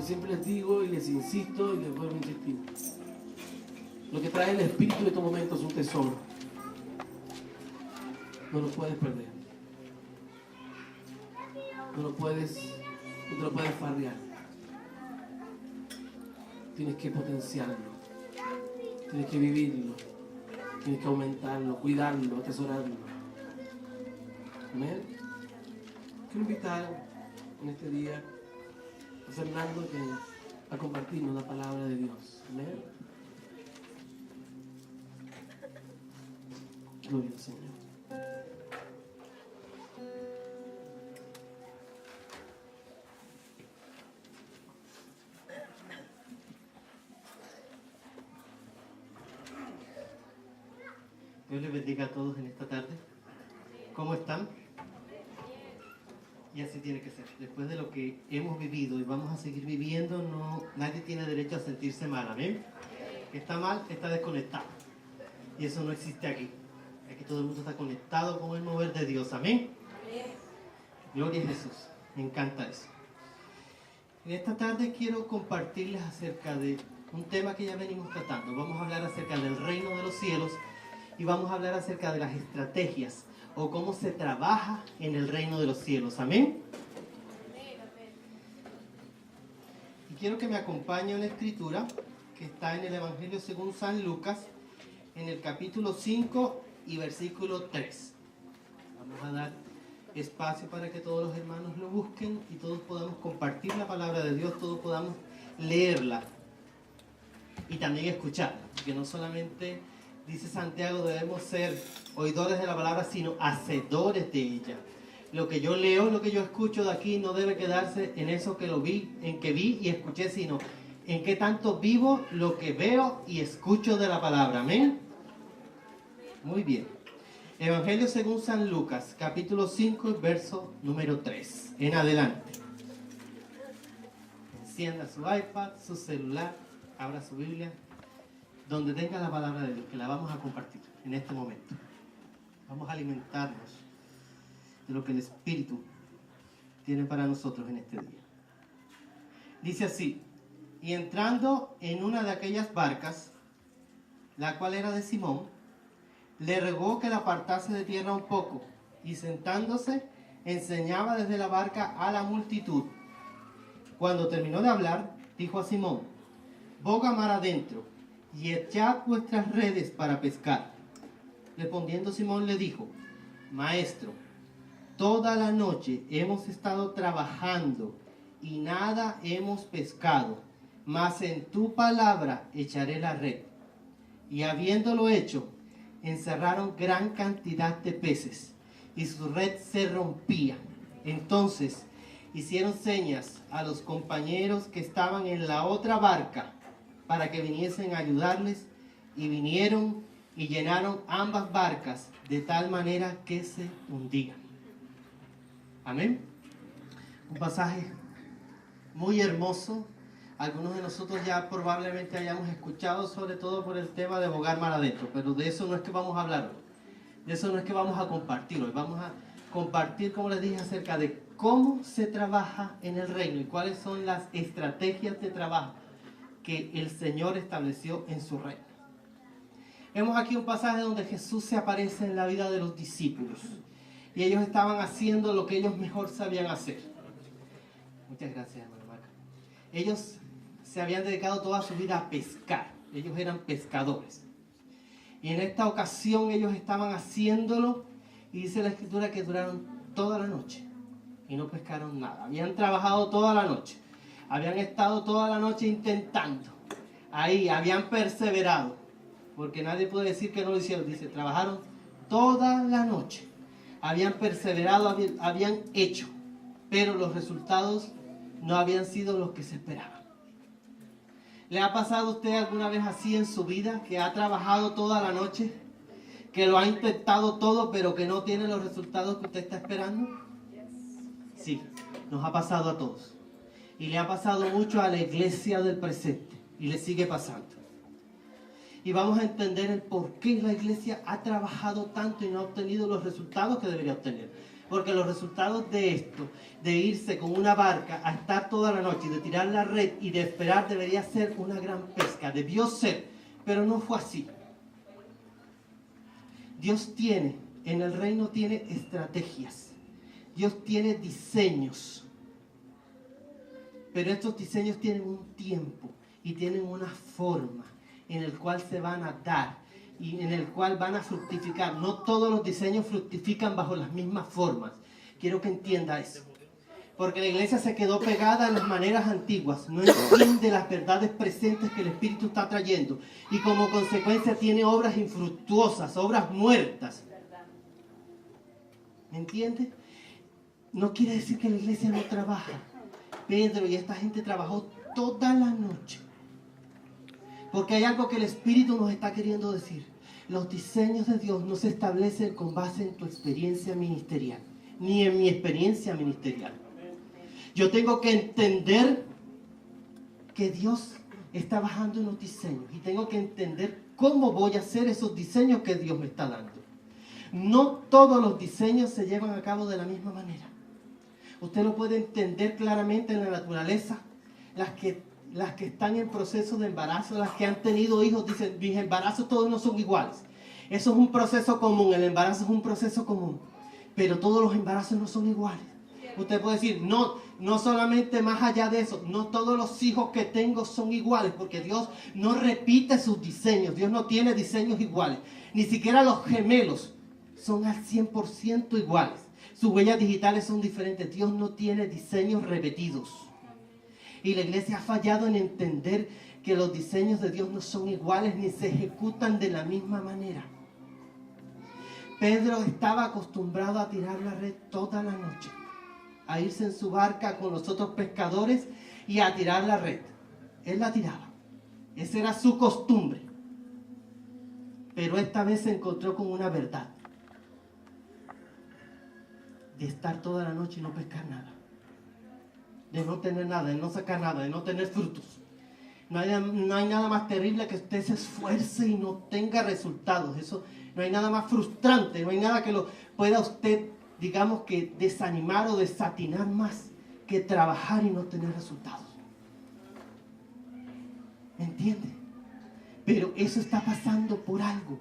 siempre les digo y les insisto y les vuelvo a insistir. Lo que trae el Espíritu en estos momentos es un tesoro. No lo puedes perder. No te lo puedes farrear. Tienes que potenciarlo. Tienes que vivirlo. Tienes que aumentarlo, cuidarlo, atesorarlo. Amén. Quiero invitar en este día a Fernando a compartirnos la palabra de Dios. Amén. Gloria al Señor. Dios les bendiga a todos en esta tarde. ¿Cómo están? Y así tiene que ser. Después de lo que hemos vivido y vamos a seguir viviendo, nadie tiene derecho a sentirse mal. ¿Amén? Que está mal, está desconectado. Y eso no existe aquí. Aquí todo el mundo está conectado con el mover de Dios. ¿Amén? Gloria a Jesús. Me encanta eso. En esta tarde quiero compartirles acerca de un tema que ya venimos tratando. Vamos a hablar acerca del reino de los cielos y vamos a hablar acerca de las estrategias o cómo se trabaja en el reino de los cielos. ¿Amén? Y quiero que me acompañe una escritura que está en el Evangelio según San Lucas, en el capítulo 5 y versículo 3. Vamos a dar espacio para que todos los hermanos lo busquen y todos podamos compartir la palabra de Dios, todos podamos leerla y también escucharla, porque no solamente dice Santiago debemos ser oidores de la palabra, sino hacedores de ella. Lo que yo leo, lo que yo escucho de aquí no debe quedarse en eso que vi y escuché, sino en qué tanto vivo lo que veo y escucho de la palabra. Amén. Muy bien. Evangelio según San Lucas, capítulo 5, verso número 3. En adelante. Encienda su iPad, su celular, abra su Biblia, donde tenga la palabra de Dios, que la vamos a compartir en este momento. Vamos a alimentarnos de lo que el Espíritu tiene para nosotros en este día. Dice así: y entrando en una de aquellas barcas, la cual era de Simón, le rogó que la apartase de tierra un poco, y sentándose, enseñaba desde la barca a la multitud. Cuando terminó de hablar, dijo a Simón: boga mar adentro, y echad vuestras redes para pescar. Respondiendo Simón le dijo: Maestro, toda la noche hemos estado trabajando, y nada hemos pescado, mas en tu palabra echaré la red. Y habiéndolo hecho, encerraron gran cantidad de peces, y su red se rompía. Entonces hicieron señas a los compañeros que estaban en la otra barca, para que viniesen a ayudarles, y vinieron y llenaron ambas barcas, de tal manera que se hundían. Amén. Un pasaje muy hermoso. Algunos de nosotros ya probablemente hayamos escuchado, sobre todo por el tema de bogar mar adentro, pero de eso no es que vamos a hablar hoy. De eso no es que vamos a compartir hoy. Vamos a compartir, como les dije, acerca de cómo se trabaja en el reino y cuáles son las estrategias de trabajo que el Señor estableció en su reino. Vemos aquí un pasaje donde Jesús se aparece en la vida de los discípulos y ellos estaban haciendo lo que ellos mejor sabían hacer. Muchas gracias, hermano Marca. Ellos se habían dedicado toda su vida a pescar. Ellos eran pescadores. Y en esta ocasión ellos estaban haciéndolo, y dice la Escritura que duraron toda la noche y no pescaron nada. Habían trabajado toda la noche. Habían estado toda la noche intentando. Ahí, habían perseverado. Porque nadie puede decir que no lo hicieron. Dice, trabajaron toda la noche. Habían perseverado, habían hecho. Pero los resultados no habían sido los que se esperaban. ¿Le ha pasado a usted alguna vez así en su vida? Que ha trabajado toda la noche, que lo ha intentado todo, pero que no tiene los resultados que usted está esperando. Sí, nos ha pasado a todos. Y le ha pasado mucho a la iglesia del presente. Y le sigue pasando. Y vamos a entender el por qué la iglesia ha trabajado tanto y no ha obtenido los resultados que debería obtener. Porque los resultados de esto, de irse con una barca a estar toda la noche, de tirar la red y de esperar, debería ser una gran pesca. Debió ser, pero no fue así. Dios tiene, en el reino tiene estrategias. Dios tiene diseños. Pero estos diseños tienen un tiempo y tienen una forma en el cual se van a dar y en el cual van a fructificar. No todos los diseños fructifican bajo las mismas formas. Quiero que entienda eso. Porque la iglesia se quedó pegada a las maneras antiguas. No entiende las verdades presentes que el Espíritu está trayendo. Y como consecuencia tiene obras infructuosas, obras muertas. ¿Me entiende? No quiere decir que la iglesia no trabaja. Pedro y esta gente trabajó toda la noche. Porque hay algo que el Espíritu nos está queriendo decir. Los diseños de Dios no se establecen con base en tu experiencia ministerial, ni en mi experiencia ministerial. Yo tengo que entender que Dios está bajando en los diseños y tengo que entender cómo voy a hacer esos diseños que Dios me está dando. No todos los diseños se llevan a cabo de la misma manera. Usted lo puede entender claramente en la naturaleza. Las que están en proceso de embarazo, las que han tenido hijos, dicen, mis embarazos todos no son iguales. Eso es un proceso común, el embarazo es un proceso común. Pero todos los embarazos no son iguales. Usted puede decir, no solamente más allá de eso, no todos los hijos que tengo son iguales, porque Dios no repite sus diseños, Dios no tiene diseños iguales. Ni siquiera los gemelos son al 100% iguales. Sus huellas digitales son diferentes. Dios no tiene diseños repetidos. Y la iglesia ha fallado en entender que los diseños de Dios no son iguales ni se ejecutan de la misma manera. Pedro estaba acostumbrado a tirar la red toda la noche, a irse en su barca con los otros pescadores y a tirar la red. Él la tiraba. Esa era su costumbre. Pero esta vez se encontró con una verdad. De estar toda la noche y no pescar nada. De no tener nada, de no sacar nada, de no tener frutos. No hay nada más terrible que usted se esfuerce y no tenga resultados. Eso, no hay nada más frustrante, no hay nada que lo pueda usted, digamos que desanimar o desatinar más que trabajar y no tener resultados. ¿Me entiende? Pero eso está pasando por algo.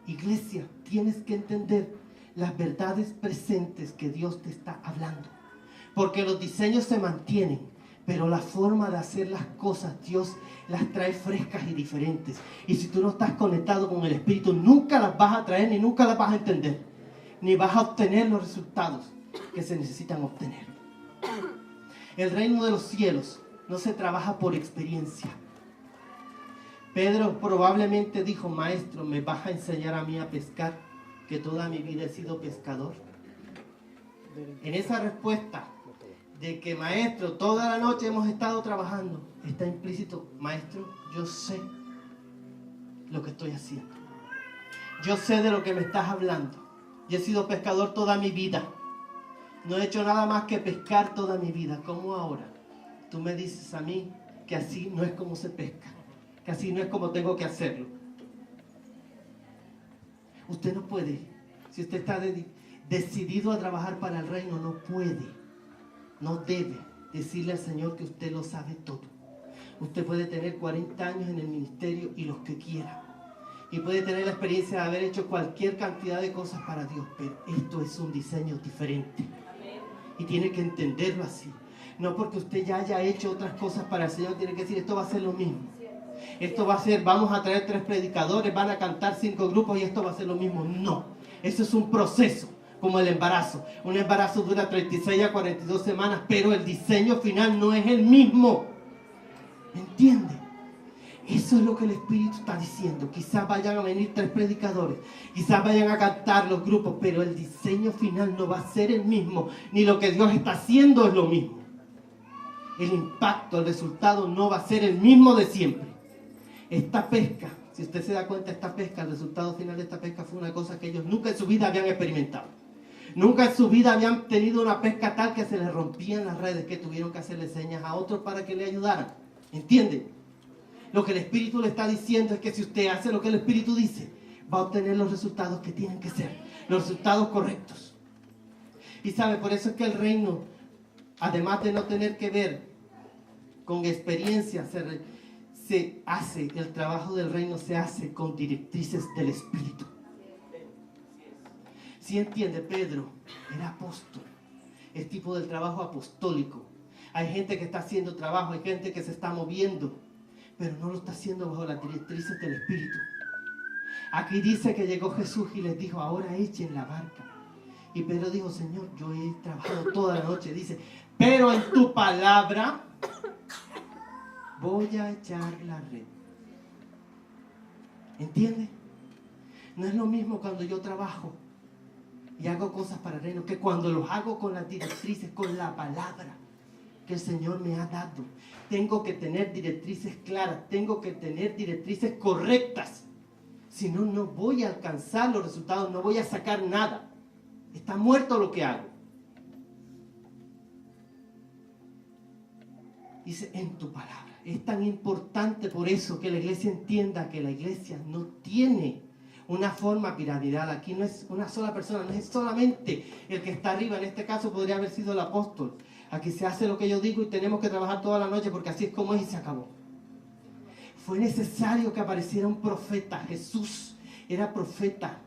Iglesia, tienes que entender las verdades presentes que Dios te está hablando. Porque los diseños se mantienen, pero la forma de hacer las cosas, Dios las trae frescas y diferentes. Y si tú no estás conectado con el Espíritu, nunca las vas a traer ni nunca las vas a entender. Ni vas a obtener los resultados que se necesitan obtener. El reino de los cielos no se trabaja por experiencia. Pedro probablemente dijo, maestro, ¿me vas a enseñar a mí a pescar? Que toda mi vida he sido pescador. En esa respuesta de que maestro, toda la noche hemos estado trabajando, está implícito, maestro, yo sé lo que estoy haciendo. Yo sé de lo que me estás hablando. Yo he sido pescador toda mi vida. No he hecho nada más que pescar toda mi vida. ¿Cómo ahora? Tú me dices a mí que así no es como se pesca, que así no es como tengo que hacerlo. Usted no puede. Si usted está decidido a trabajar para el reino, no puede, no debe decirle al Señor que usted lo sabe todo. Usted puede tener 40 años en el ministerio y los que quiera. Y puede tener la experiencia de haber hecho cualquier cantidad de cosas para Dios. Pero esto es un diseño diferente. Y tiene que entenderlo así. No porque usted ya haya hecho otras cosas para el Señor, tiene que decir, esto va a ser lo mismo. Esto va a ser, vamos a traer 3 predicadores, van a cantar 5 grupos y esto va a ser lo mismo. No, eso es un proceso, como el embarazo. Un embarazo dura 36 a 42 semanas, pero el diseño final no es el mismo. ¿Me entiende? Eso es lo que el Espíritu está diciendo. Quizás vayan a venir 3 predicadores, quizás vayan a cantar los grupos, pero el diseño final no va a ser el mismo, ni lo que Dios está haciendo es lo mismo. El impacto, el resultado no va a ser el mismo de siempre. Esta pesca, si usted se da cuenta, esta pesca, el resultado final de esta pesca fue una cosa que ellos nunca en su vida habían experimentado. Nunca en su vida habían tenido una pesca tal que se les rompían las redes, que tuvieron que hacerle señas a otros para que le ayudaran. ¿Entienden? Lo que el Espíritu le está diciendo es que si usted hace lo que el Espíritu dice, va a obtener los resultados que tienen que ser, los resultados correctos. Y sabe, por eso es que el reino, además de no tener que ver con experiencia, se hace, el trabajo del reino se hace con directrices del Espíritu. Si entiende, Pedro era apóstol, es tipo del trabajo apostólico. Hay gente que está haciendo trabajo, hay gente que se está moviendo, pero no lo está haciendo bajo las directrices del Espíritu. Aquí dice que llegó Jesús y les dijo, ahora echen la barca. Y Pedro dijo, Señor, yo he trabajado toda la noche. Dice, pero en tu palabra voy a echar la red. ¿Entiende? No es lo mismo cuando yo trabajo y hago cosas para el reino que cuando los hago con las directrices, con la palabra que el Señor me ha dado. Tengo que tener directrices claras, tengo que tener directrices correctas. Si no, no voy a alcanzar los resultados, no voy a sacar nada. Está muerto lo que hago. Dice, en tu palabra. Es tan importante por eso que la iglesia entienda que la iglesia no tiene una forma piramidal. Aquí no es una sola persona, no es solamente el que está arriba. En este caso podría haber sido el apóstol. Aquí se hace lo que yo digo y tenemos que trabajar toda la noche porque así es como es y se acabó. Fue necesario que apareciera un profeta. Jesús era profeta.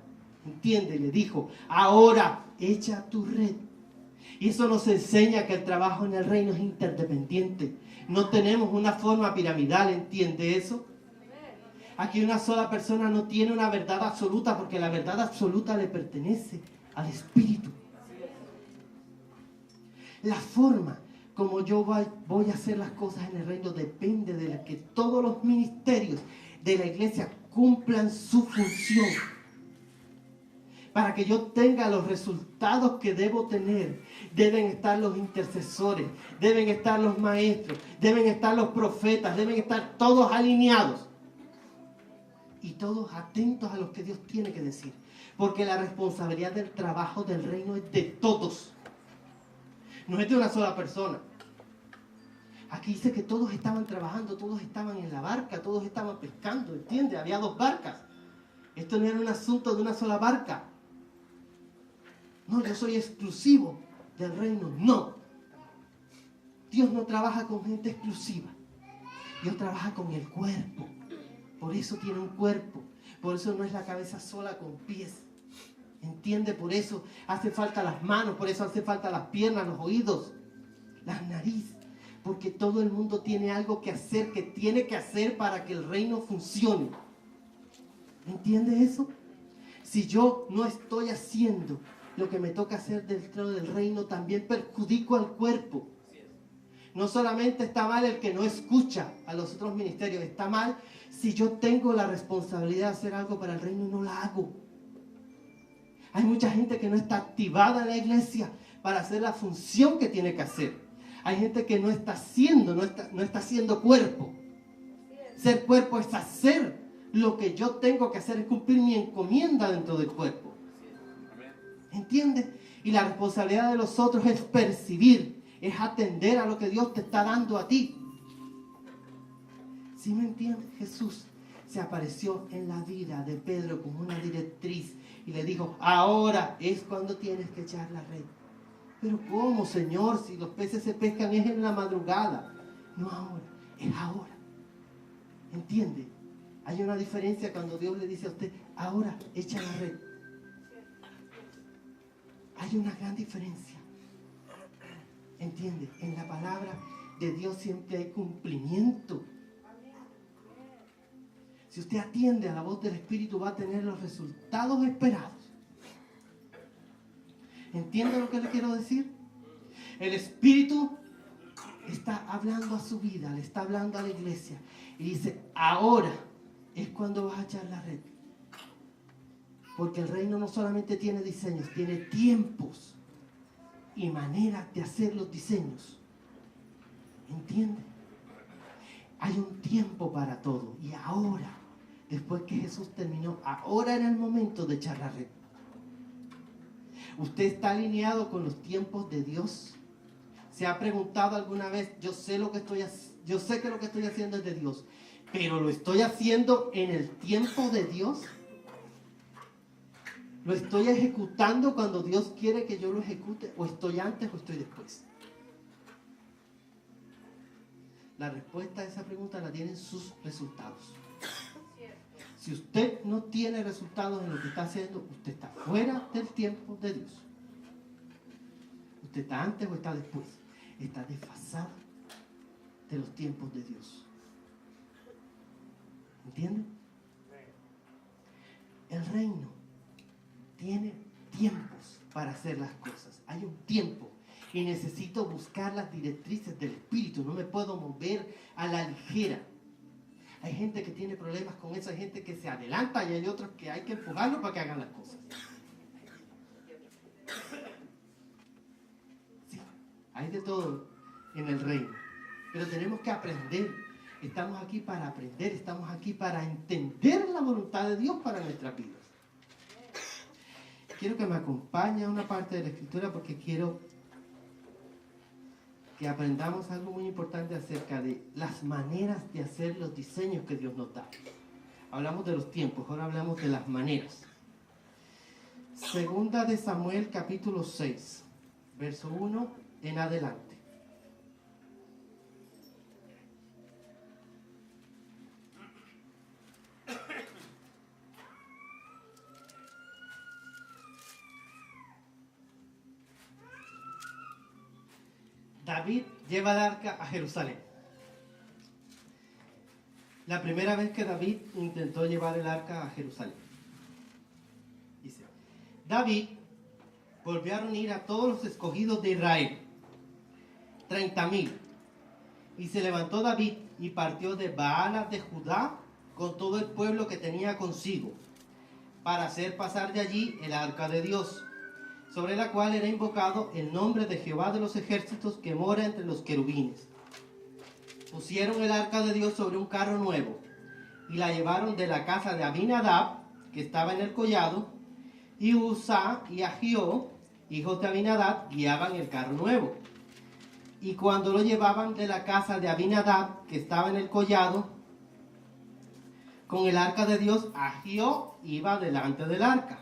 ¿Entiende? Le dijo, ahora echa tu red. Y eso nos enseña que el trabajo en el reino es interdependiente. No tenemos una forma piramidal, ¿entiende eso? Aquí una sola persona no tiene una verdad absoluta porque la verdad absoluta le pertenece al Espíritu. La forma como yo voy a hacer las cosas en el reino depende de que todos los ministerios de la iglesia cumplan su función. Para que yo tenga los resultados que debo tener, deben estar los intercesores, deben estar los maestros, deben estar los profetas, deben estar todos alineados. Y todos atentos a lo que Dios tiene que decir. Porque la responsabilidad del trabajo del reino es de todos. No es de una sola persona. Aquí dice que todos estaban trabajando, todos estaban en la barca, todos estaban pescando, ¿entiende? Había 2 barcas. Esto no era un asunto de una sola barca. No, yo soy exclusivo del reino. No. Dios no trabaja con gente exclusiva. Dios trabaja con el cuerpo. Por eso tiene un cuerpo. Por eso no es la cabeza sola con pies. ¿Entiende? Por eso hace falta las manos. Por eso hace falta las piernas, los oídos, las narices. Porque todo el mundo tiene algo que hacer, que tiene que hacer para que el reino funcione. ¿Entiende eso? Si yo no estoy haciendo lo que me toca hacer dentro del reino, también perjudico al cuerpo. No solamente está mal el que no escucha a los otros ministerios, está mal si yo tengo la responsabilidad de hacer algo para el reino y no la hago. Hay mucha gente que no está activada en la iglesia para hacer la función que tiene que hacer. Hay gente que no está haciendo cuerpo. Ser cuerpo es hacer lo que yo tengo que hacer, es cumplir mi encomienda dentro del cuerpo. ¿Entiendes? Y la responsabilidad de los otros es percibir, es atender a lo que Dios te está dando a ti. ¿Sí me entiendes? Jesús se apareció en la vida de Pedro como una directriz y le dijo, ahora es cuando tienes que echar la red. Pero ¿cómo, Señor? Si los peces se pescan es en la madrugada. No ahora, es ahora. ¿Entiende? Hay una diferencia cuando Dios le dice a usted, ahora echa la red. Hay una gran diferencia. ¿Entiende? En la palabra de Dios siempre hay cumplimiento. Si usted atiende a la voz del Espíritu, va a tener los resultados esperados. ¿Entiende lo que le quiero decir? El Espíritu está hablando a su vida, le está hablando a la iglesia. Y dice, ahora es cuando vas a echar la red. Porque el reino no solamente tiene diseños, tiene tiempos y maneras de hacer los diseños. ¿Entiende? Hay un tiempo para todo. Y ahora, después que Jesús terminó, ahora era el momento de echar la red. ¿Usted está alineado con los tiempos de Dios? ¿Se ha preguntado alguna vez, yo sé que lo que estoy haciendo es de Dios, pero lo estoy haciendo en el tiempo de Dios? ¿Lo estoy ejecutando cuando Dios quiere que yo lo ejecute? ¿O estoy antes o estoy después? La respuesta a esa pregunta la tienen sus resultados. Si usted no tiene resultados en lo que está haciendo, usted está fuera del tiempo de Dios. ¿Usted está antes o está después? Está desfasado de los tiempos de Dios. ¿Entienden? El reino tiene tiempos para hacer las cosas. Hay un tiempo y necesito buscar las directrices del Espíritu. No me puedo mover a la ligera. Hay gente que tiene problemas con eso, hay gente que se adelanta y hay otros que hay que empujarlos para que hagan las cosas. Sí, hay de todo en el reino, pero tenemos que aprender. Estamos aquí para aprender, estamos aquí para entender la voluntad de Dios para nuestras vidas. Quiero que me acompañe a una parte de la Escritura porque quiero que aprendamos algo muy importante acerca de las maneras de hacer los diseños que Dios nos da. Hablamos de los tiempos, ahora hablamos de las maneras. Segunda de Samuel, capítulo 6, verso 1 en adelante. David lleva el arca a Jerusalén. La primera vez que David intentó llevar el arca a Jerusalén. Dice, David volvió a reunir a todos los escogidos de Israel, 30,000. Y se levantó David y partió de Baala de Judá con todo el pueblo que tenía consigo, para hacer pasar de allí el arca de Dios, sobre la cual era invocado el nombre de Jehová de los ejércitos que mora entre los querubines. Pusieron el arca de Dios sobre un carro nuevo y la llevaron de la casa de Abinadab, que estaba en el collado, y Uzá y Ahió, hijos de Abinadab, guiaban el carro nuevo. Y cuando lo llevaban de la casa de Abinadab, que estaba en el collado, con el arca de Dios, Ahió iba delante del arca.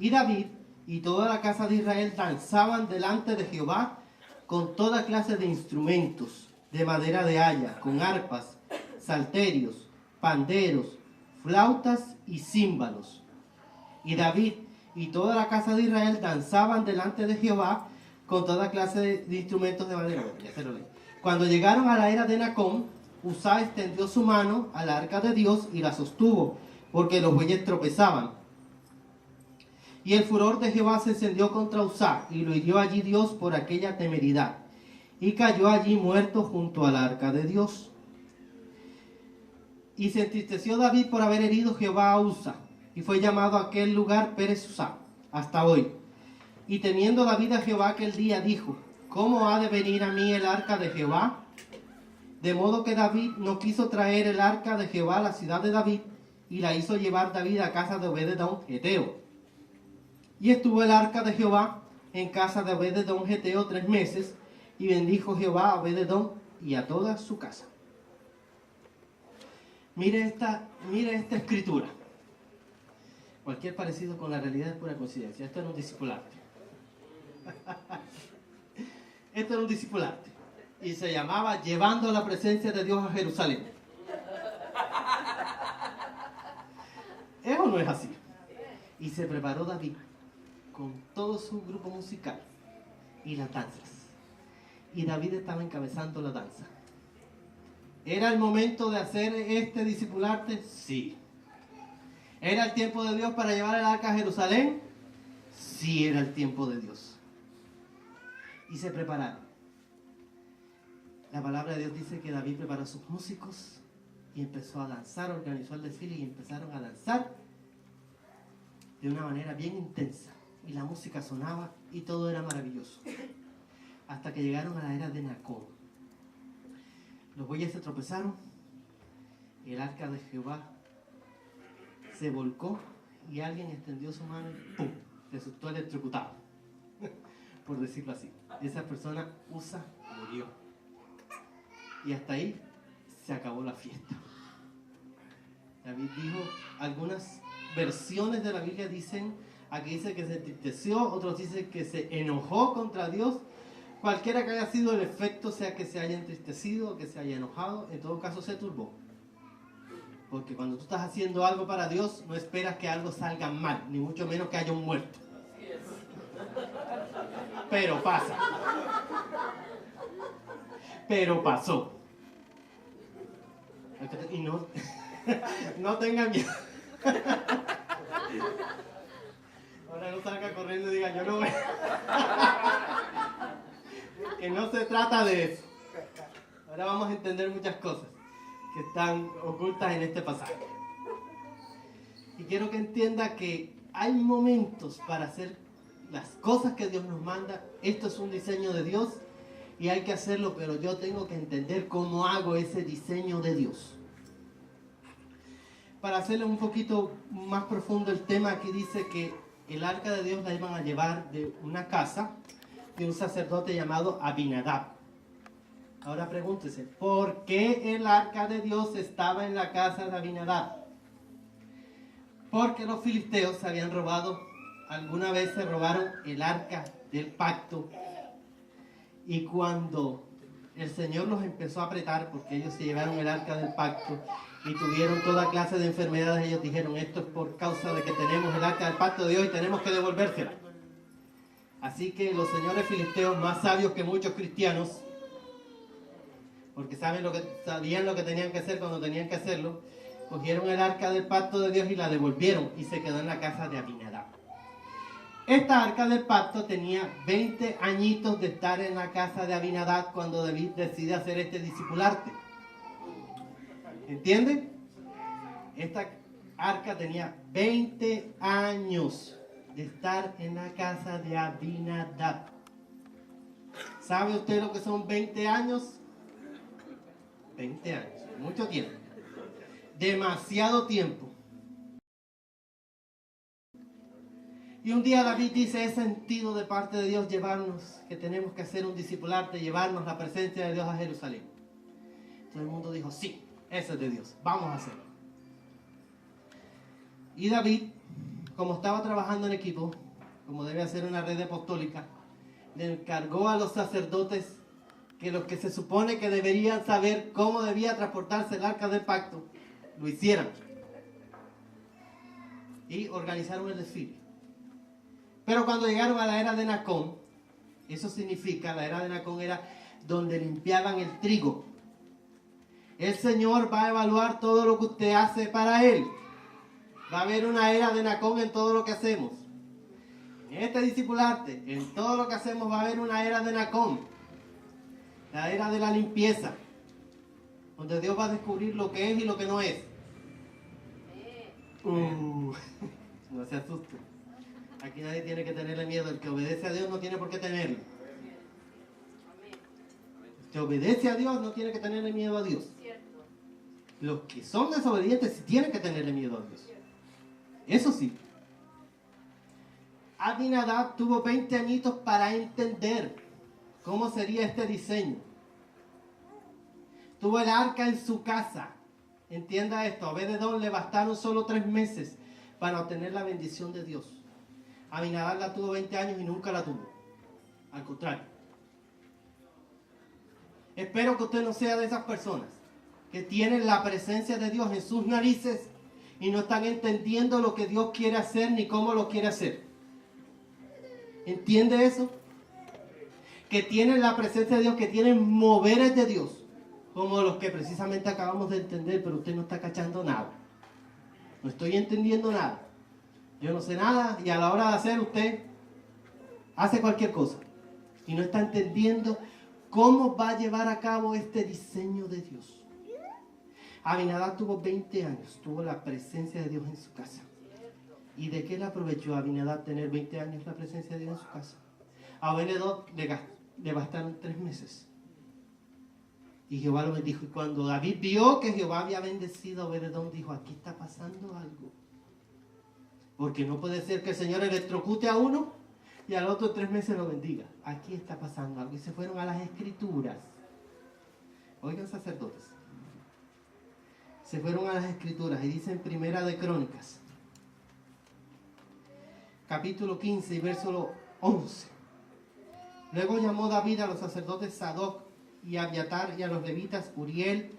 Y David y toda la casa de Israel danzaban delante de Jehová con toda clase de instrumentos de madera de haya, con arpas, salterios, panderos, flautas y címbalos. Y David y toda la casa de Israel danzaban delante de Jehová con toda clase de instrumentos de madera. Bueno, ya se lo leí. Cuando llegaron a la era de Nacón, Uzá extendió su mano al arca de Dios y la sostuvo, porque los bueyes tropezaban. Y el furor de Jehová se encendió contra Uzá, y lo hirió allí Dios por aquella temeridad, y cayó allí muerto junto al arca de Dios. Y se entristeció David por haber herido Jehová a Uzá, y fue llamado a aquel lugar Pérez Uzá, hasta hoy. Y temiendo David a Jehová aquel día, dijo, ¿cómo ha de venir a mí el arca de Jehová? De modo que David no quiso traer el arca de Jehová a la ciudad de David, y la hizo llevar David a casa de Obed-edom Geteo. Y estuvo el arca de Jehová en casa de Obed-edom Geteo 3 meses, y bendijo Jehová a Obed-edom y a toda su casa. Mire esta escritura. Cualquier parecido con la realidad es pura coincidencia. Esto era un discipularte. Esto era un discipularte. Y se llamaba Llevando la presencia de Dios a Jerusalén. ¿Es o no es así? Y se preparó David con todo su grupo musical y las danzas. Y David estaba encabezando la danza. ¿Era el momento de hacer este discipularte? Sí. ¿Era el tiempo de Dios para llevar el arca a Jerusalén? Sí, era el tiempo de Dios. Y se prepararon. La palabra de Dios dice que David preparó a sus músicos y empezó a danzar, organizó el desfile y empezaron a danzar de una manera bien intensa. Y la música sonaba y todo era maravilloso. Hasta que llegaron a la era de Nacón. Los bueyes se tropezaron, el arca de Jehová se volcó y alguien extendió su mano y ¡pum! Resultó electrocutado, por decirlo así. Esa persona, Uzá, murió. Y hasta ahí se acabó la fiesta. David dijo, algunas versiones de la Biblia dicen, Aquí dice que se entristeció, otros dicen que se enojó contra Dios. Cualquiera que haya sido el efecto, sea que se haya entristecido o que se haya enojado, en todo caso se turbó. Porque cuando tú estás haciendo algo para Dios, no esperas que algo salga mal, ni mucho menos que haya un muerto. Pero pasa. Pero pasó. Y no, no tengan miedo. Ahora no salga corriendo y diga, yo no voy. Que no se trata de eso. Ahora vamos a entender muchas cosas que están ocultas en este pasaje. Y quiero que entienda que hay momentos para hacer las cosas que Dios nos manda. Esto es un diseño de Dios y hay que hacerlo, pero yo tengo que entender cómo hago ese diseño de Dios. Para hacerle un poquito más profundo el tema, aquí dice que el arca de Dios la iban a llevar de una casa de un sacerdote llamado Abinadab. Ahora pregúntese, ¿por qué el arca de Dios estaba en la casa de Abinadab? Porque los filisteos se habían robado, alguna vez se robaron el arca del pacto. Y cuando el Señor los empezó a apretar, porque ellos se llevaron el arca del pacto y tuvieron toda clase de enfermedades, ellos dijeron, esto es por causa de que tenemos el arca del pacto de Dios y tenemos que devolvérsela. Así que los señores filisteos, más sabios que muchos cristianos, porque sabían lo que tenían que hacer cuando tenían que hacerlo, cogieron el arca del pacto de Dios y la devolvieron y se quedó en la casa de Abinadab. Esta arca del pacto tenía 20 añitos de estar en la casa de Abinadab cuando David decide hacer este discipularte. ¿Entienden? Esta arca tenía 20 años de estar en la casa de Abinadab. ¿Sabe usted lo que son 20 años? 20 años, mucho tiempo. Demasiado tiempo. Y un día David dice, es sentido de parte de Dios llevarnos, que tenemos que hacer un discipularte, llevarnos la presencia de Dios a Jerusalén. Todo el mundo dijo, sí, eso es de Dios, vamos a hacerlo. Y David, como estaba trabajando en equipo, como debe hacer una red apostólica, le encargó a los sacerdotes que los que se supone que deberían saber cómo debía transportarse el arca del pacto, lo hicieran. Y organizaron el desfile. Pero cuando llegaron a la era de Nacón, eso significa, la era de Nacón era donde limpiaban el trigo. El Señor va a evaluar todo lo que usted hace para Él. Va a haber una era de Nacón en todo lo que hacemos. En este discipularte, en todo lo que hacemos va a haber una era de Nacón. La era de la limpieza. Donde Dios va a descubrir lo que es y lo que no es. No se asuste. Aquí nadie tiene que tenerle miedo. El que obedece a Dios no tiene por qué tenerlo. El que obedece a Dios no tiene que tenerle miedo a Dios. Los que son desobedientes sí tienen que tenerle miedo a Dios. Eso sí. Abinadab tuvo 20 añitos para entender cómo sería este diseño. Tuvo el arca en su casa. Entienda esto, a Obed-Edom le bastaron solo 3 meses para obtener la bendición de Dios. Abinadab la tuvo 20 años y nunca la tuvo. Al contrario. Espero que usted no sea de esas personas que tienen la presencia de Dios en sus narices y no están entendiendo lo que Dios quiere hacer ni cómo lo quiere hacer. ¿Entiende eso? Que tienen la presencia de Dios, que tienen moveres de Dios, como los que precisamente acabamos de entender, pero usted no está cachando nada. No estoy entendiendo nada. Yo no sé nada y a la hora de hacer usted hace cualquier cosa y no está entendiendo cómo va a llevar a cabo este diseño de Dios. Abinadab tuvo 20 años, tuvo la presencia de Dios en su casa. ¿Y de qué le aprovechó a Abinadab tener 20 años la presencia de Dios en su casa? A Obed-Edom le bastaron 3 meses. Y Jehová lo bendijo. Y cuando David vio que Jehová había bendecido a Obed-Edom, dijo, aquí está pasando algo. Porque no puede ser que el Señor electrocute a uno y al otro 3 meses lo bendiga. Aquí está pasando algo. Y se fueron a las Escrituras. Oigan, sacerdotes. Se fueron a las Escrituras y dicen Primera de Crónicas. capítulo 15 y verso 11. Luego llamó David a los sacerdotes Sadoc y Abiatar y a los levitas Uriel,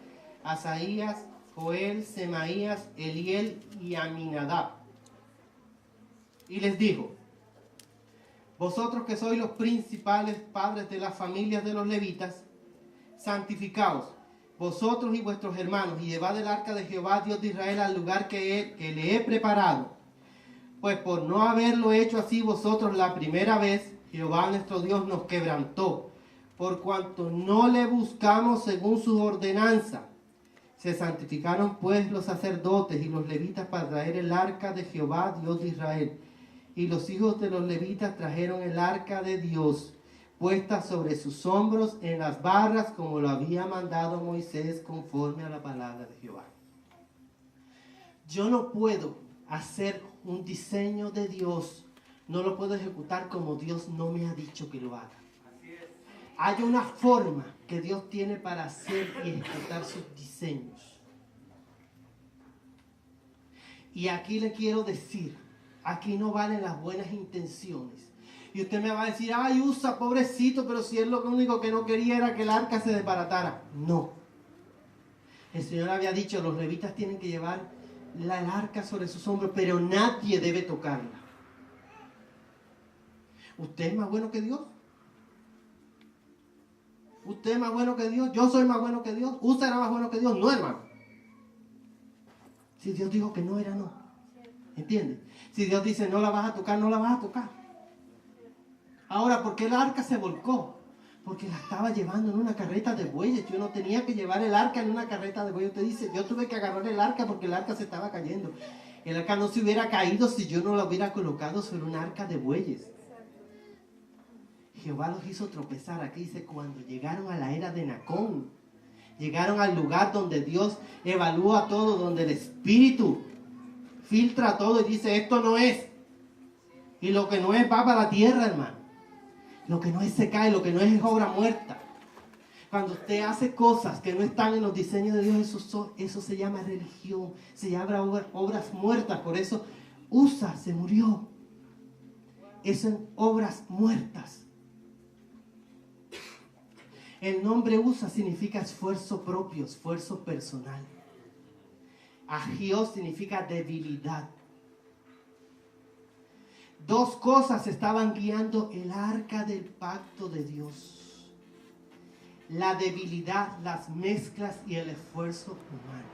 Asaías, Joel, Semaías, Eliel y Aminadab. Y les dijo: vosotros que sois los principales padres de las familias de los levitas, santificaos, vosotros y vuestros hermanos, y llevad el arca de Jehová, Dios de Israel, al lugar que le he preparado. Pues por no haberlo hecho así vosotros la primera vez, Jehová nuestro Dios nos quebrantó, por cuanto no le buscamos según su ordenanza. Se santificaron pues los sacerdotes y los levitas para traer el arca de Jehová, Dios de Israel. Y los hijos de los levitas trajeron el arca de Dios, puesta sobre sus hombros en las barras, como lo había mandado Moisés, conforme a la palabra de Jehová. Yo no puedo hacer un diseño de Dios, no lo puedo ejecutar como Dios no me ha dicho que lo haga. Hay una forma que Dios tiene para hacer y ejecutar sus diseños. Y aquí le quiero decir, aquí no valen las buenas intenciones. Y usted me va a decir: ay, Usa, pobrecito, pero si él lo único que no quería era que el arca se desbaratara. No. El Señor había dicho: los levitas tienen que llevar el arca sobre sus hombros, pero nadie debe tocarla. ¿Usted es más bueno que Dios? ¿Usted es más bueno que Dios? ¿Yo soy más bueno que Dios? ¿Usted era más bueno que Dios? No, hermano. Si Dios dijo que no, era no. ¿Entiende? Si Dios dice no la vas a tocar, no la vas a tocar. Ahora, ¿por qué el arca se volcó? Porque la estaba llevando en una carreta de bueyes. Yo no tenía que llevar el arca en una carreta de bueyes. Usted dice: yo tuve que agarrar el arca porque el arca se estaba cayendo. El arca no se hubiera caído si yo no la hubiera colocado sobre un arca de bueyes. Jehová los hizo tropezar. Aquí dice: cuando llegaron a la era de Nacón, llegaron al lugar donde Dios evalúa todo, donde el Espíritu filtra todo y dice: esto no es. Y lo que no es va para la tierra, hermano. Lo que no es se cae, lo que no es obra muerta. Cuando usted hace cosas que no están en los diseños de Dios, eso se llama religión, se llama obras muertas. Por eso Usa se murió. Eso son obras muertas. El nombre Usa significa esfuerzo propio, esfuerzo personal. Agios significa debilidad. Dos cosas estaban guiando el arca del pacto de Dios: la debilidad, las mezclas y el esfuerzo humano.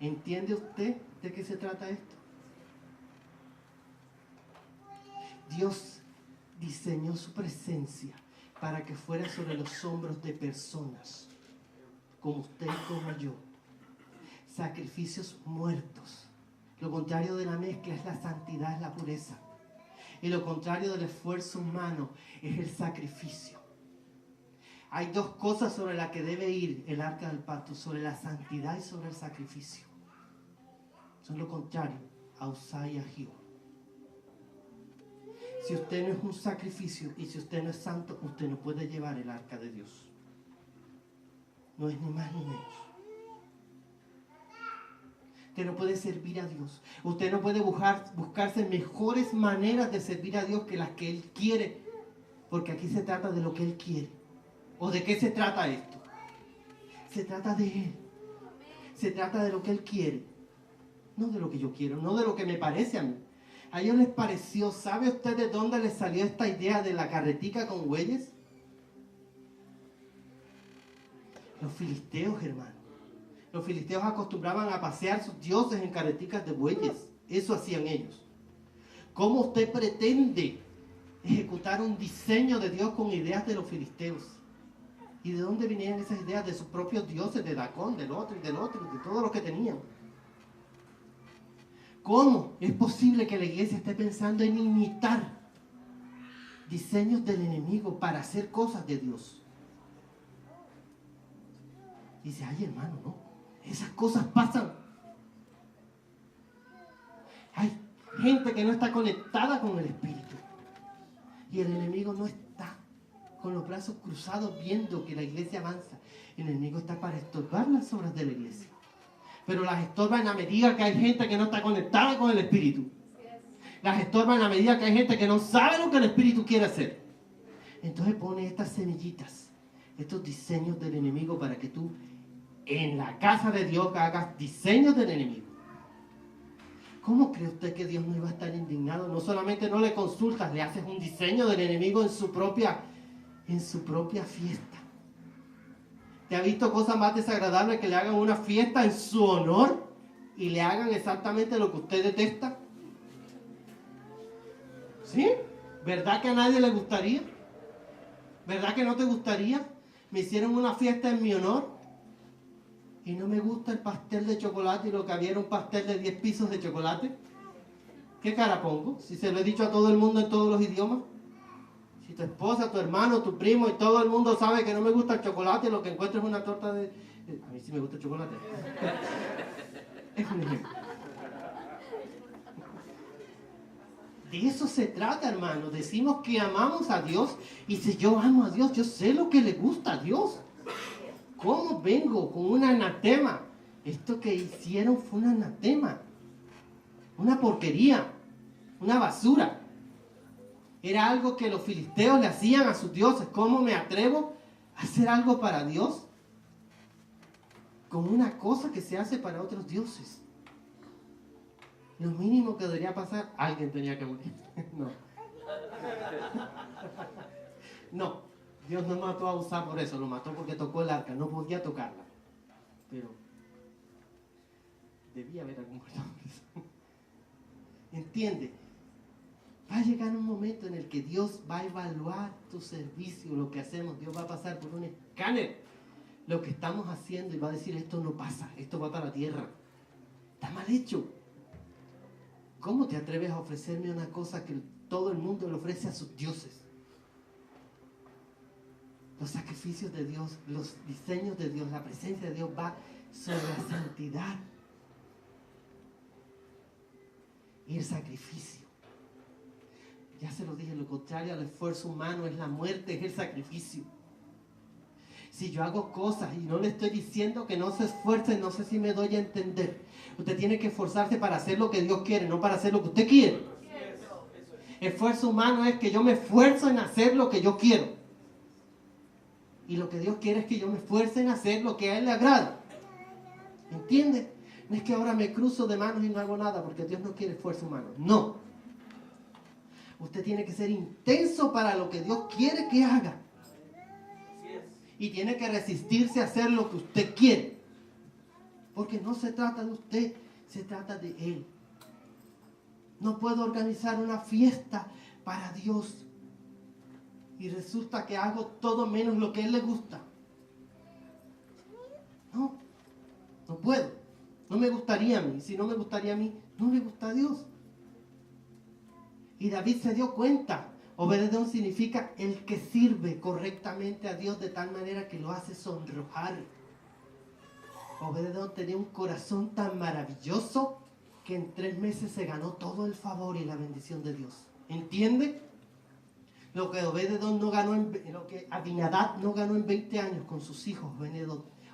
¿Entiende usted de qué se trata esto? Dios diseñó su presencia para que fuera sobre los hombros de personas como usted y como yo. Sacrificios muertos. Lo contrario de la mezcla es la santidad, es la pureza. Y lo contrario del esfuerzo humano es el sacrificio. Hay dos cosas sobre las que debe ir el arca del pacto: sobre la santidad y sobre el sacrificio. Son lo contrario a Usa y a Agio. Si usted no es un sacrificio y si usted no es santo, usted no puede llevar el arca de Dios. No es ni más ni menos. Usted no puede servir a Dios. Usted no puede buscarse mejores maneras de servir a Dios que las que Él quiere. Porque aquí se trata de lo que Él quiere. ¿O de qué se trata esto? Se trata de Él. Se trata de lo que Él quiere. No de lo que yo quiero, no de lo que me parece a mí. A ellos les pareció, ¿sabe usted de dónde les salió esta idea de la carretica con bueyes? Los filisteos, hermano. Los filisteos acostumbraban a pasear sus dioses en carreticas de bueyes. Eso hacían ellos. ¿Cómo usted pretende ejecutar un diseño de Dios con ideas de los filisteos? ¿Y de dónde venían esas ideas? De sus propios dioses, de Dacón, del otro y de todo lo que tenían. ¿Cómo es posible que la iglesia esté pensando en imitar diseños del enemigo para hacer cosas de Dios? Dice: ay, hermano, no. Esas cosas pasan. Hay gente que no está conectada con el Espíritu. Y el enemigo no está con los brazos cruzados viendo que la iglesia avanza. El enemigo está para estorbar las obras de la iglesia. pero las estorba en la medida que hay gente que no está conectada con el Espíritu. Las estorba en la medida que hay gente que no sabe lo que el Espíritu quiere hacer. Entonces pone estas semillitas, estos diseños del enemigo para que tú en la casa de Dios hagas diseños del enemigo. ¿Cómo cree usted que Dios no iba a estar indignado? No solamente no le consultas, le haces un diseño del enemigo en su propia fiesta. ¿Te ha visto cosas más desagradables que le hagan una fiesta en su honor y le hagan exactamente lo que usted detesta? ¿Sí? ¿Verdad que a nadie le gustaría? ¿Verdad que no te gustaría? Me hicieron una fiesta en mi honor y no me gusta el pastel de chocolate y lo que había era un pastel de 10 pisos de chocolate. ¿Qué cara pongo? Si se lo he dicho a todo el mundo en todos los idiomas. Si tu esposa, tu hermano, tu primo y todo el mundo sabe que no me gusta el chocolate, lo que encuentro es una torta de... A mí sí me gusta el chocolate. Es un ejemplo. De eso se trata, hermano. Decimos que amamos a Dios y si yo amo a Dios, yo sé lo que le gusta a Dios. ¿Cómo vengo con un anatema? Esto que hicieron fue un anatema. Una porquería. Una basura. Era algo que los filisteos le hacían a sus dioses. ¿Cómo me atrevo a hacer algo para Dios? Como una cosa que se hace para otros dioses. Lo mínimo que debería pasar, alguien tenía que morir. No. No, Dios no mató a Uzá por eso, lo mató porque tocó el arca, no podía tocarla. Pero debía haber algún muerto por eso. ¿Entiende? Va a llegar un momento en el que Dios va a evaluar tu servicio, lo que hacemos. Dios va a pasar por un escáner lo que estamos haciendo y va a decir, esto no pasa, esto va para la tierra. Está mal hecho. ¿Cómo te atreves a ofrecerme una cosa que todo el mundo le ofrece a sus dioses? Los sacrificios de Dios, los diseños de Dios, la presencia de Dios va sobre la santidad y el sacrificio. Ya se lo dije, lo contrario al esfuerzo humano es la muerte, es el sacrificio. Si yo hago cosas y no le estoy diciendo que no se esfuerce, no sé si me doy a entender. Usted tiene que esforzarse para hacer lo que Dios quiere, no para hacer lo que usted quiere. Esfuerzo humano es que yo me esfuerzo en hacer lo que yo quiero. Y lo que Dios quiere es que yo me esfuerce en hacer lo que a Él le agrada. ¿Entiende? No es que ahora me cruzo de manos y no hago nada, porque Dios no quiere esfuerzo humano. No. Usted tiene que ser intenso para lo que Dios quiere que haga. Y tiene que resistirse a hacer lo que usted quiere. Porque no se trata de usted, se trata de Él. No puedo organizar una fiesta para Dios y resulta que hago todo menos lo que a Él le gusta. No puedo. No me gustaría a mí. Si no me gustaría a mí, no le gusta a Dios. Y David se dio cuenta. Obededón significa el que sirve correctamente a Dios de tal manera que lo hace sonrojar. Obededón tenía un corazón tan maravilloso que en 3 meses se ganó todo el favor y la bendición de Dios. ¿Entiende? Lo que lo que Abinadab no ganó en 20 años con sus hijos,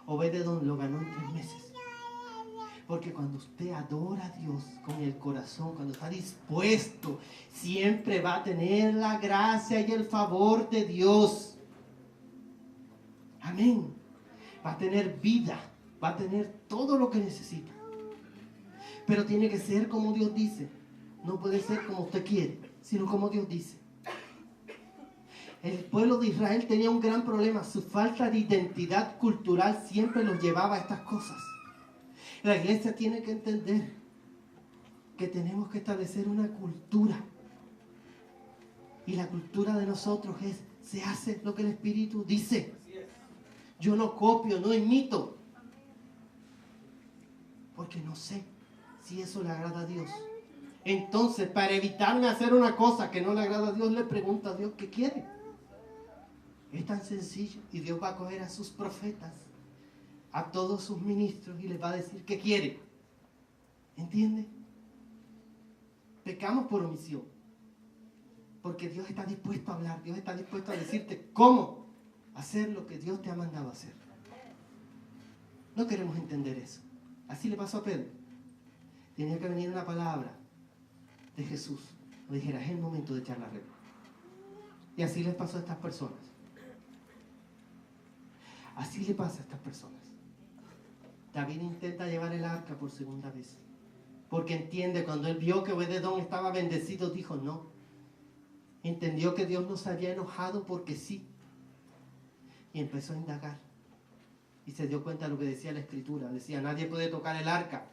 Obededón lo ganó en 3 meses. Porque cuando usted adora a Dios con el corazón, cuando está dispuesto, siempre va a tener la gracia y el favor de Dios. Amén. Va a tener vida, va a tener todo lo que necesita. Pero tiene que ser como Dios dice. No puede ser como usted quiere, sino como Dios dice. El pueblo de Israel tenía un gran problema. Su falta de identidad cultural siempre los llevaba a estas cosas. La iglesia tiene que entender que tenemos que establecer una cultura. Y la cultura de nosotros es, se hace lo que el Espíritu dice. Yo no copio, no imito. Porque no sé si eso le agrada a Dios. Entonces, para evitarme hacer una cosa que no le agrada a Dios, le pregunto a Dios qué quiere. Es tan sencillo. Y Dios va a coger a sus profetas, a todos sus ministros y les va a decir qué quiere. ¿Entiende? Pecamos por omisión. Porque Dios está dispuesto a hablar. Dios está dispuesto a decirte cómo hacer lo que Dios te ha mandado hacer. No queremos entender eso. Así le pasó a Pedro. Tenía que venir una palabra de Jesús. Le dijera, es el momento de echar la red. Y así les pasó a estas personas. Así le pasa a estas personas. David intenta llevar el arca por segunda vez. Porque entiende, cuando él vio que Obed-Edom estaba bendecido, dijo no. Entendió que Dios no se había enojado porque sí. Y empezó a indagar. Y se dio cuenta de lo que decía la escritura. Decía, nadie puede tocar el arca.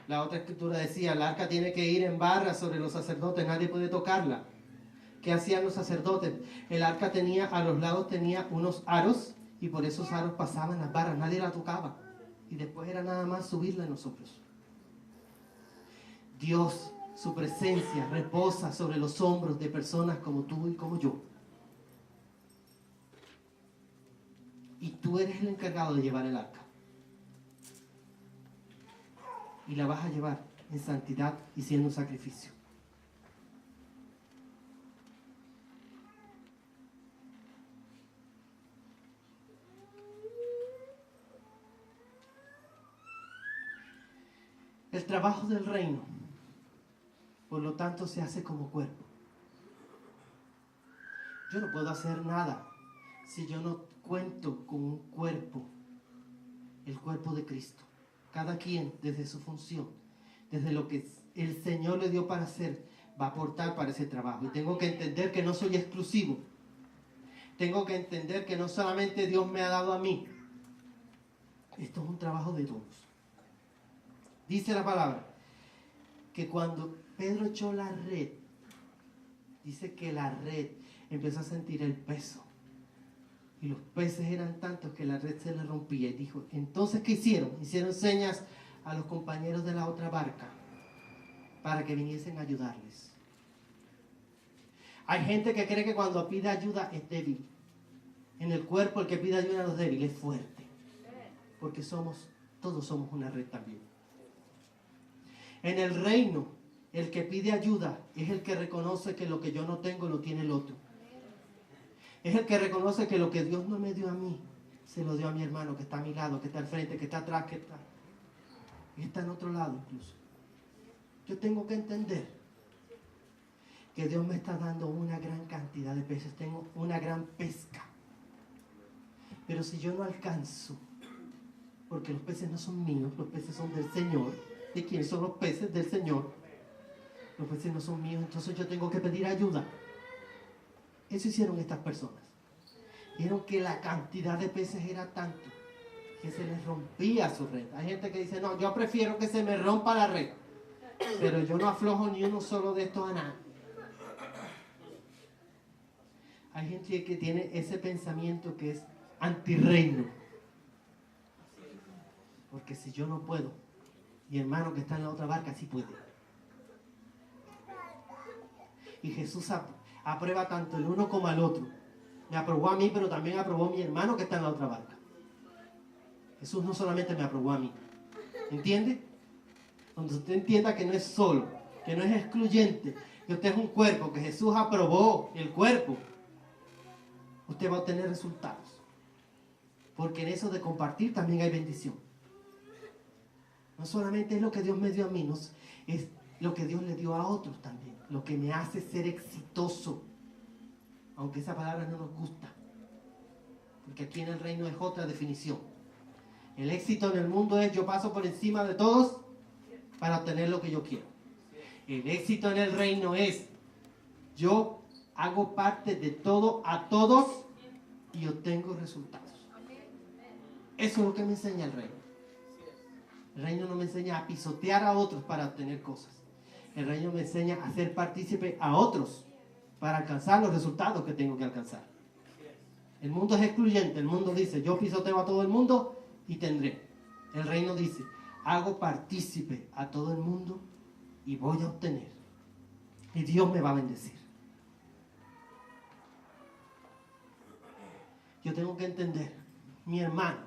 La otra escritura decía, el arca tiene que ir en barra sobre los sacerdotes, nadie puede tocarla. ¿Qué hacían los sacerdotes? El arca tenía, a los lados tenía unos aros, y por esos aros pasaban las barras, nadie la tocaba. Y después era nada más subirla nosotros. Dios, su presencia, reposa sobre los hombros de personas como tú y como yo. Y tú eres el encargado de llevar el arca. Y la vas a llevar en santidad y siendo un sacrificio. El trabajo del reino, por lo tanto, se hace como cuerpo. Yo no puedo hacer nada si yo no cuento con un cuerpo, el cuerpo de Cristo. Cada quien, desde su función, desde lo que el Señor le dio para hacer, va a aportar para ese trabajo. Y tengo que entender que no soy exclusivo. Tengo que entender que no solamente Dios me ha dado a mí. Esto es un trabajo de todos. Dice la palabra que cuando Pedro echó la red, dice que la red empezó a sentir el peso. Y los peces eran tantos que la red se le rompía. Y dijo, entonces, ¿qué hicieron? Hicieron señas a los compañeros de la otra barca para que viniesen a ayudarles. Hay gente que cree que cuando pide ayuda es débil. En el cuerpo el que pide ayuda no es débil, es fuerte. Porque todos somos una red también. En el reino, el que pide ayuda es el que reconoce que lo que yo no tengo lo tiene el otro. Es el que reconoce que lo que Dios no me dio a mí, se lo dio a mi hermano que está a mi lado, que está al frente, que está atrás, que está en otro lado incluso. Yo tengo que entender que Dios me está dando una gran cantidad de peces, tengo una gran pesca. Pero si yo no alcanzo, porque los peces no son míos, los peces son del Señor. ¿De quién son los peces? Del Señor. Los peces no son míos, entonces yo tengo que pedir ayuda. Eso hicieron estas personas. Vieron que la cantidad de peces era tanto que se les rompía su red. Hay gente que dice, no, yo prefiero que se me rompa la red, pero yo no aflojo ni uno solo de estos a nada. Hay gente que tiene ese pensamiento que es antirreino. Porque si yo no puedo, mi hermano que está en la otra barca sí puede. Y Jesús aprueba tanto el uno como al otro. Me aprobó a mí, pero también aprobó a mi hermano que está en la otra barca. Jesús no solamente me aprobó a mí. ¿Entiende? Cuando usted entienda que no es solo, que no es excluyente, que usted es un cuerpo, que Jesús aprobó el cuerpo, usted va a obtener resultados. Porque en eso de compartir también hay bendición. No solamente es lo que Dios me dio a mí, no, es lo que Dios le dio a otros también. Lo que me hace ser exitoso. Aunque esa palabra no nos gusta. Porque aquí en el reino es otra definición. El éxito en el mundo es yo paso por encima de todos para obtener lo que yo quiero. El éxito en el reino es yo hago parte de todo a todos y obtengo resultados. Eso es lo que me enseña el reino. El reino no me enseña a pisotear a otros para obtener cosas. El reino me enseña a ser partícipe a otros para alcanzar los resultados que tengo que alcanzar. El mundo es excluyente. El mundo dice, yo pisoteo a todo el mundo y tendré. El reino dice, hago partícipe a todo el mundo y voy a obtener. Y Dios me va a bendecir. Yo tengo que entender, mi hermano,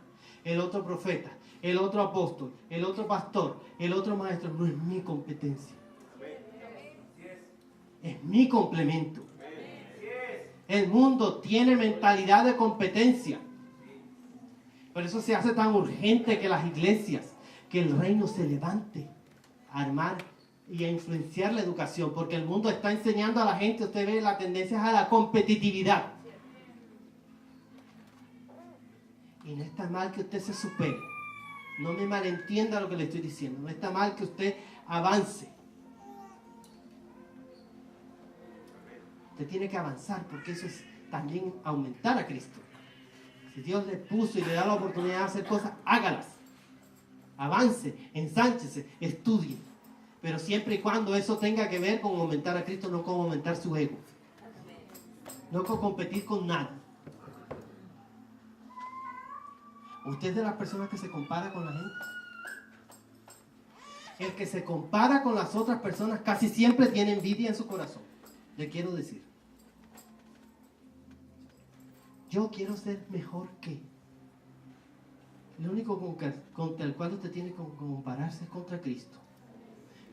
el otro profeta, el otro apóstol, el otro pastor, el otro maestro, no es mi competencia. Es mi complemento. El mundo tiene mentalidad de competencia. Por eso se hace tan urgente que las iglesias, que el reino se levante a armar y a influenciar la educación, porque el mundo está enseñando a la gente, usted ve la tendencia es a la competitividad. Y no está mal que usted se supere. No me malentienda lo que le estoy diciendo. No está mal que usted avance. Usted tiene que avanzar, porque eso es también aumentar a Cristo. Si Dios le puso y le da la oportunidad de hacer cosas, hágalas. Avance, ensánchese, estudie. Pero siempre y cuando eso tenga que ver con aumentar a Cristo, no con aumentar su ego. No con competir con nadie. ¿Usted es de las personas que se compara con la gente? El que se compara con las otras personas casi siempre tiene envidia en su corazón. Le quiero decir. Yo quiero ser mejor que. Lo único contra el cual usted tiene que compararse es contra Cristo.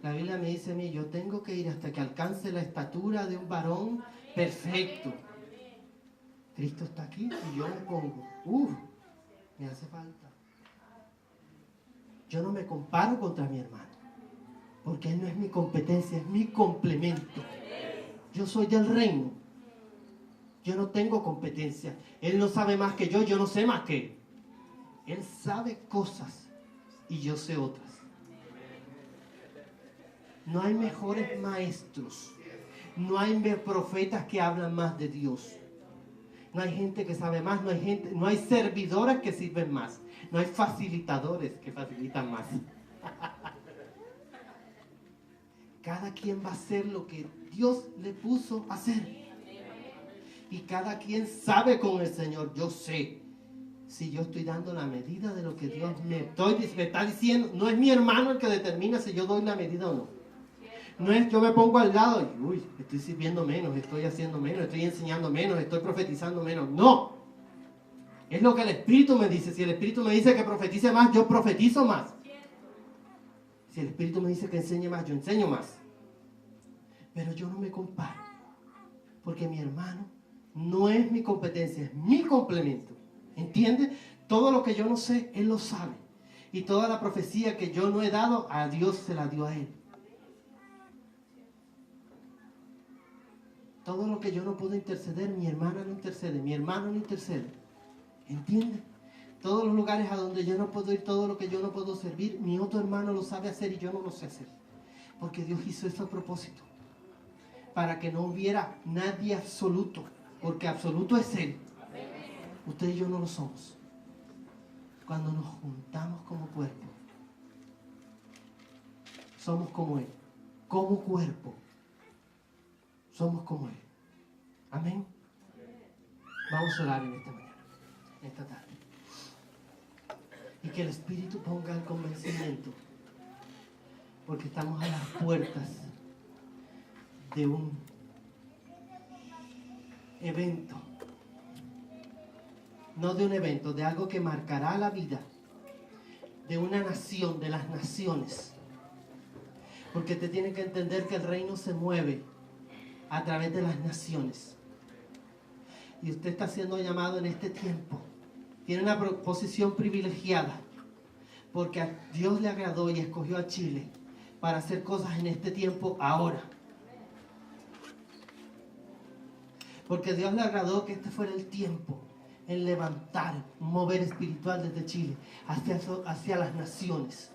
La Biblia me dice a mí, yo tengo que ir hasta que alcance la estatura de un varón perfecto. Cristo está aquí y yo me pongo. Me hace falta. Yo no me comparo contra mi hermano, porque él no es mi competencia, es mi complemento. Yo soy del reino. Yo no tengo competencia. Él no sabe más que yo no sé más que él. Él sabe cosas y yo sé otras. No hay mejores maestros. No hay profetas que hablan más de Dios. No hay gente que sabe más, no hay servidoras que sirven más, no hay facilitadores que facilitan más. Cada quien va a hacer lo que Dios le puso a hacer. Y cada quien sabe con el Señor. Yo sé si yo estoy dando la medida de lo que Dios me está diciendo. No es mi hermano el que determina si yo doy la medida o no. No es yo me pongo al lado y estoy sirviendo menos, estoy haciendo menos, estoy enseñando menos, estoy profetizando menos. No. Es lo que el Espíritu me dice. Si el Espíritu me dice que profetice más, yo profetizo más. Si el Espíritu me dice que enseñe más, yo enseño más. Pero yo no me comparo. Porque mi hermano no es mi competencia, es mi complemento. ¿Entiende? Todo lo que yo no sé, Él lo sabe. Y toda la profecía que yo no he dado, a Dios se la dio a Él. Todo lo que yo no puedo interceder, mi hermana no intercede, mi hermano no intercede. ¿Entiende? Todos los lugares a donde yo no puedo ir, todo lo que yo no puedo servir, mi otro hermano lo sabe hacer y yo no lo sé hacer. Porque Dios hizo eso a propósito. Para que no hubiera nadie absoluto. Porque absoluto es Él. Usted y yo no lo somos. Cuando nos juntamos como cuerpo, somos como Él. Como cuerpo. Somos como Él. Amén. Vamos a orar en esta mañana, en esta tarde. Y que el Espíritu ponga el convencimiento. Porque estamos a las puertas de un evento. No de un evento, de algo que marcará la vida de una nación, de las naciones. Porque usted tiene que entender que el reino se mueve a través de las naciones. Y usted está siendo llamado en este tiempo. Tiene una posición privilegiada. Porque a Dios le agradó y escogió a Chile para hacer cosas en este tiempo ahora. Porque Dios le agradó que este fuera el tiempo en levantar, mover espiritual desde Chile hacia las naciones.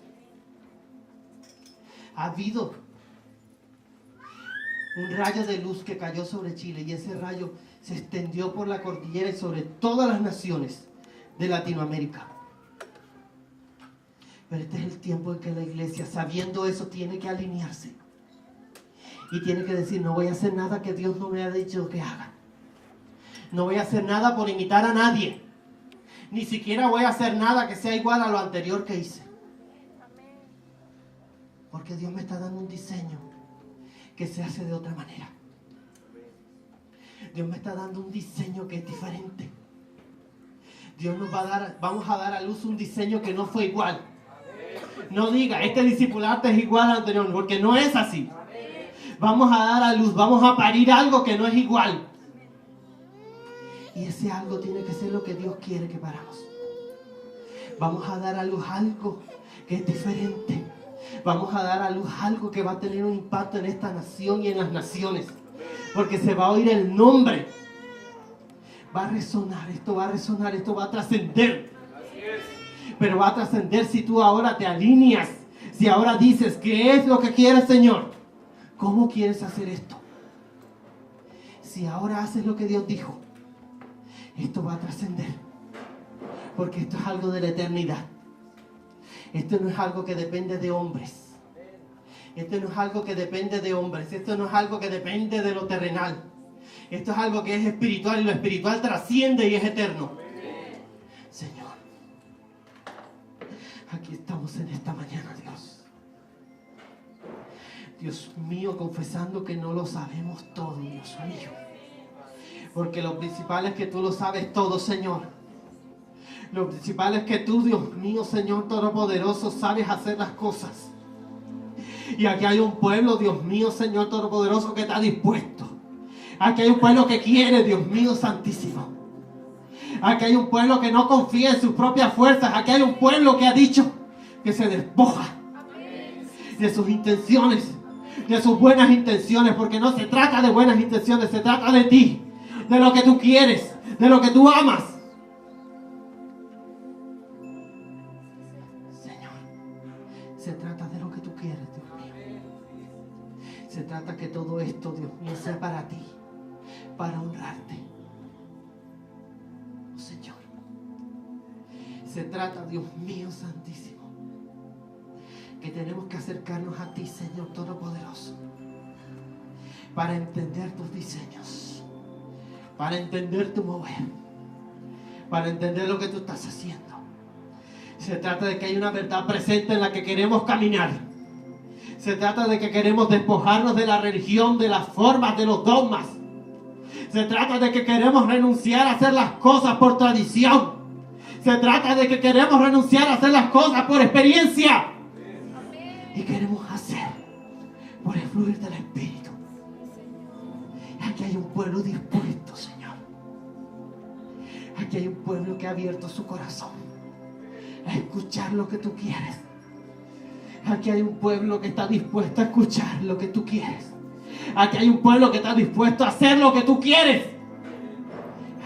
Ha habido un rayo de luz que cayó sobre Chile y ese rayo se extendió por la cordillera y sobre todas las naciones de Latinoamérica. Pero este es el tiempo en que la iglesia, sabiendo eso, tiene que alinearse y tiene que decir: no voy a hacer nada que Dios no me ha dicho que haga. No voy a hacer nada por imitar a nadie. Ni siquiera voy a hacer nada que sea igual a lo anterior que hice. Porque Dios me está dando un diseño que se hace de otra manera. Dios me está dando un diseño que es diferente. Dios nos va a dar, vamos a dar a luz un diseño que no fue igual. No diga, este discipulado es igual al anterior, porque no es así. Vamos a dar a luz, vamos a parir algo que no es igual. Y ese algo tiene que ser lo que Dios quiere que paramos. Vamos a dar a luz algo que es diferente. Vamos a dar a luz algo que va a tener un impacto en esta nación y en las naciones. Porque se va a oír el nombre. Va a resonar, esto va a trascender. Pero va a trascender si tú ahora te alineas. Si ahora dices, ¿qué es lo que quieres, Señor? ¿Cómo quieres hacer esto? Si ahora haces lo que Dios dijo, esto va a trascender. Porque esto es algo de la eternidad. Esto no es algo que depende de hombres. Esto no es algo que depende de hombres. Esto no es algo que depende de lo terrenal. Esto es algo que es espiritual y lo espiritual trasciende y es eterno. Señor, aquí estamos en esta mañana, Dios. Dios mío, confesando que no lo sabemos todo, Dios mío. Porque lo principal es que tú lo sabes todo, Señor. Lo principal es que tú, Dios mío, Señor Todopoderoso, sabes hacer las cosas. Y aquí hay un pueblo, Dios mío, Señor Todopoderoso, que está dispuesto. Aquí hay un pueblo que quiere, Dios mío, Santísimo. Aquí hay un pueblo que no confía en sus propias fuerzas. Aquí hay un pueblo que ha dicho que se despoja de sus intenciones, de sus buenas intenciones, porque no se trata de buenas intenciones, se trata de ti, de lo que tú quieres, de lo que tú amas. Señor, se trata de lo que tú quieres, Dios mío. Se trata que todo esto, Dios mío, sea para ti, para honrarte. Oh, Señor, se trata, Dios mío, Santísimo, que tenemos que acercarnos a ti, Señor Todopoderoso, para entender tus diseños, para entender tu mover, para entender lo que tú estás haciendo. Se trata de que hay una verdad presente en la que queremos caminar. Se trata de que queremos despojarnos de la religión, de las formas, de los dogmas. Se trata de que queremos renunciar a hacer las cosas por tradición. Se trata de que queremos renunciar a hacer las cosas por experiencia. Y queremos hacer por el fluir del Espíritu. Aquí hay un pueblo dispuesto, Señor. Aquí hay un pueblo que ha abierto su corazón a escuchar lo que tú quieres. Aquí hay un pueblo que está dispuesto a escuchar lo que tú quieres. Aquí hay un pueblo que está dispuesto a hacer lo que tú quieres.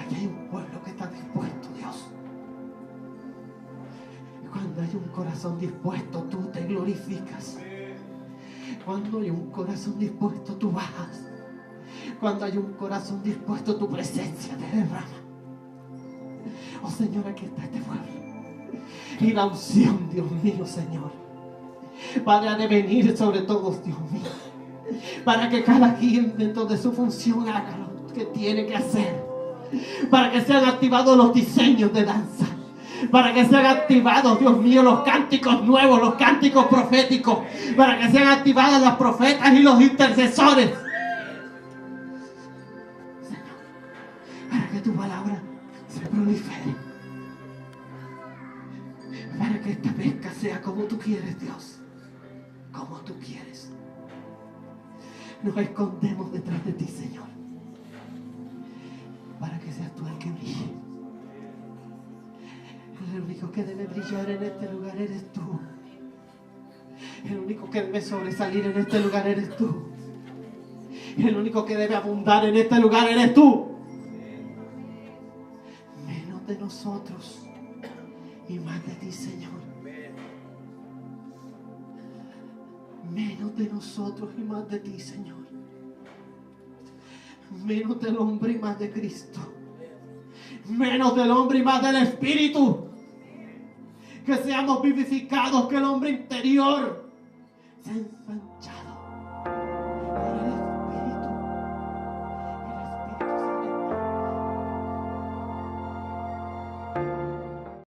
Aquí hay un pueblo que está dispuesto, Dios. Cuando hay un corazón dispuesto, tú te glorificas. Cuando hay un corazón dispuesto, tú bajas. Cuando hay un corazón dispuesto, tu presencia te derrama. Oh, Señor, aquí está este pueblo. Y la unción, Dios mío, Señor, Padre, ha de venir sobre todos, Dios mío, para que cada quien dentro de su función haga lo que tiene que hacer, para que sean activados los diseños de danza, para que sean activados, Dios mío, los cánticos nuevos, los cánticos proféticos, para que sean activados los profetas y los intercesores, Señor, para que tu palabra se prolifere, para que esta pesca sea como tú quieres, Dios, como tú quieres. Nos escondemos detrás de ti, Señor, para que seas tú el que brille. El único que debe brillar en este lugar eres tú. El único que debe sobresalir en este lugar eres tú. El único que debe abundar en este lugar eres tú. Menos de nosotros y más de ti, Señor. Menos de nosotros y más de ti, Señor. Menos del hombre y más de Cristo. Menos del hombre y más del Espíritu. Que seamos vivificados, que el hombre interior sea ensanchado.